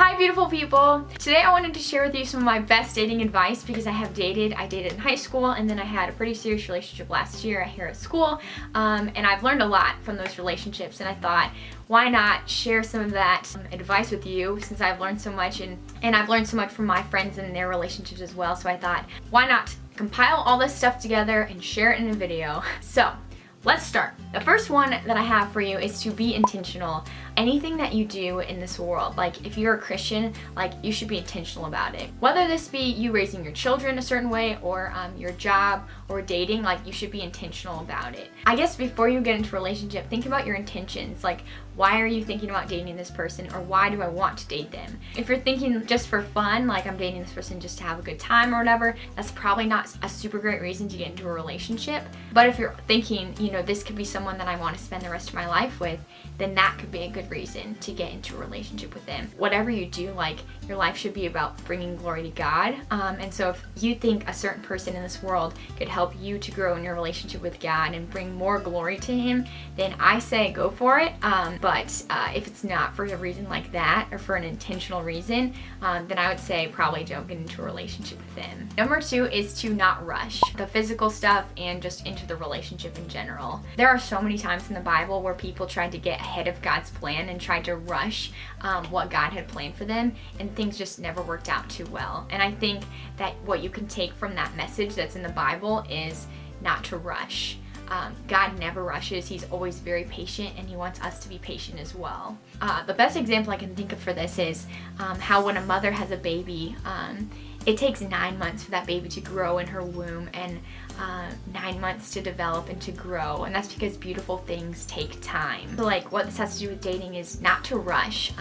Hi beautiful people! Today I wanted to share with you some of my best dating advice because I dated in high school, and then I had a pretty serious relationship last year here at school, and I've learned a lot from those relationships, and I thought, why not share some of that advice with you since I've learned so much, and I've learned so much from my friends and their relationships as well. So I thought, why not compile all this stuff together and share it in a video. So let's start. The first one that I have for you is to be intentional. Anything that you do in this world, like if you're a Christian, like you should be intentional about it. Whether this be you raising your children a certain way or your job or dating, like you should be intentional about it. I guess before you get into a relationship, think about your intentions. Like, why are you thinking about dating this person, or why do I want to date them? If you're thinking just for fun, like I'm dating this person just to have a good time or whatever, that's probably not a super great reason to get into a relationship. But if you're thinking, you know, this could be someone that I want to spend the rest of my life with, then that could be a good reason to get into a relationship with them. Whatever you do, like your life should be about bringing glory to God. And so if you think a certain person in this world could help you to grow in your relationship with God and bring more glory to Him, then I say go for it. But if it's not for a reason like that, or for an intentional reason, then I would say probably don't get into a relationship with them. Number 2 is to not rush the physical stuff and just into the relationship in general. There are so many times in the Bible where people tried to get ahead of God's plan and tried to rush what God had planned for them, and things just never worked out too well. And I think that what you can take from that message that's in the Bible is not to rush. God never rushes. He's always very patient, and He wants us to be patient as well. The best example I can think of for this is how when a mother has a baby, it takes 9 months for that baby to grow in her womb, and 9 months to develop and to grow, and that's because beautiful things take time. So like what this has to do with dating is not to rush,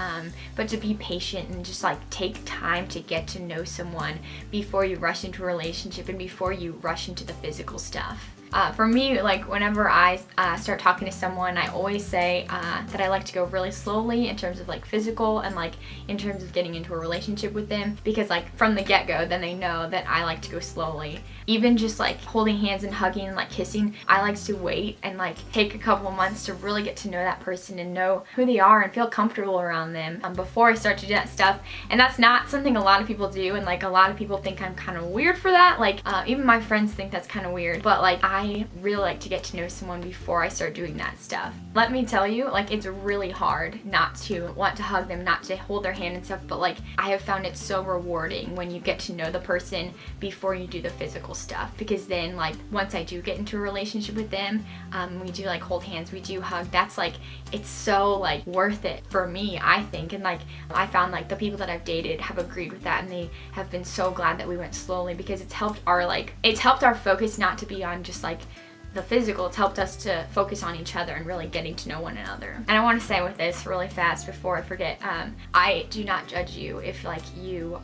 but to be patient and just like take time to get to know someone before you rush into a relationship and before you rush into the physical stuff. For me, like whenever I start talking to someone, I always say that I like to go really slowly in terms of like physical and like in terms of getting into a relationship with them, because like from the get-go, then they know that I like to go slowly. Even just like holding hands and hugging and like kissing, I like to wait and like take a couple of months to really get to know that person and know who they are and feel comfortable around them before I start to do that stuff. And that's not something a lot of people do, and like a lot of people think I'm kind of weird for that. Like even my friends think that's kind of weird, but like I really like to get to know someone before I start doing that stuff. Let me tell you, like it's really hard not to want to hug them, not to hold their hand and stuff, but like I have found it so rewarding when you get to know the person before you do the physical stuff, because then like once I do get into a relationship with them, we do like hold hands, we do hug. That's like, it's so like worth it for me, I think. And like I found like the people that I've dated have agreed with that, and they have been so glad that we went slowly, because it's helped our focus not to be on just like the physical. It's helped us to focus on each other and really getting to know one another. And I want to say with this really fast before I forget, I do not judge you if like you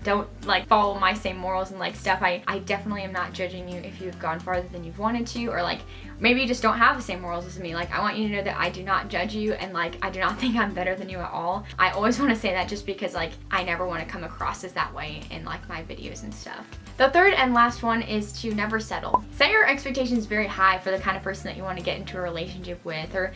don't like follow my same morals and like stuff. I definitely am not judging you if you've gone farther than you've wanted to, or like maybe you just don't have the same morals as me. Like I want you to know that I do not judge you, and like I do not think I'm better than you at all. I always want to say that just because like I never want to come across as that way in like my videos and stuff. The third and last one is to never settle. Set your expectations very high for the kind of person that you want to get into a relationship with, or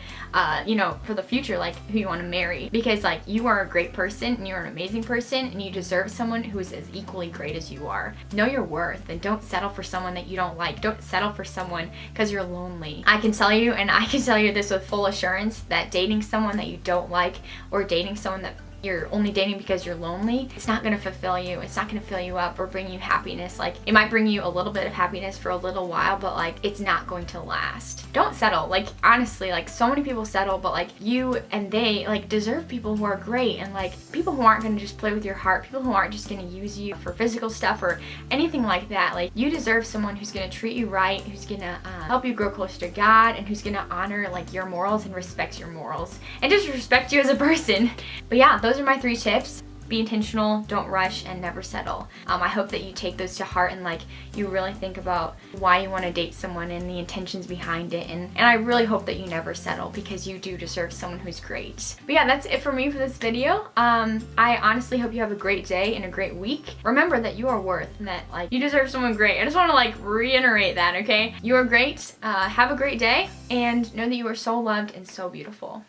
you know, for the future, like who you want to marry, because like you are a great person and you're an amazing person, and you deserve someone who is as equally great as you are. Know your worth, and don't settle for someone that you don't like. Don't settle for someone because you're lonely. I can tell you, and I can tell you this with full assurance, that dating someone that you don't like, or dating someone that you're only dating because you're lonely, it's not going to fulfill you. It's not going to fill you up or bring you happiness. Like it might bring you a little bit of happiness for a little while, but like it's not going to last. Don't settle. Like honestly, like so many people settle, but like you and they like deserve people who are great, and like people who aren't going to just play with your heart, people who aren't just going to use you for physical stuff or anything like that. Like you deserve someone who's going to treat you right, who's going to help you grow closer to God, and who's going to honor like your morals and respect your morals and just respect you as a person. But yeah, those are my 3 tips. Be intentional, don't rush, and never settle. I hope that you take those to heart, and like you really think about why you want to date someone and the intentions behind it, and I really hope that you never settle, because you do deserve someone who's great. But yeah, that's it for me for this video. I honestly hope you have a great day and a great week. Remember that you are worth, and that like you deserve someone great. I just want to like reiterate that, okay? You are great. Have a great day, and know that you are so loved and so beautiful.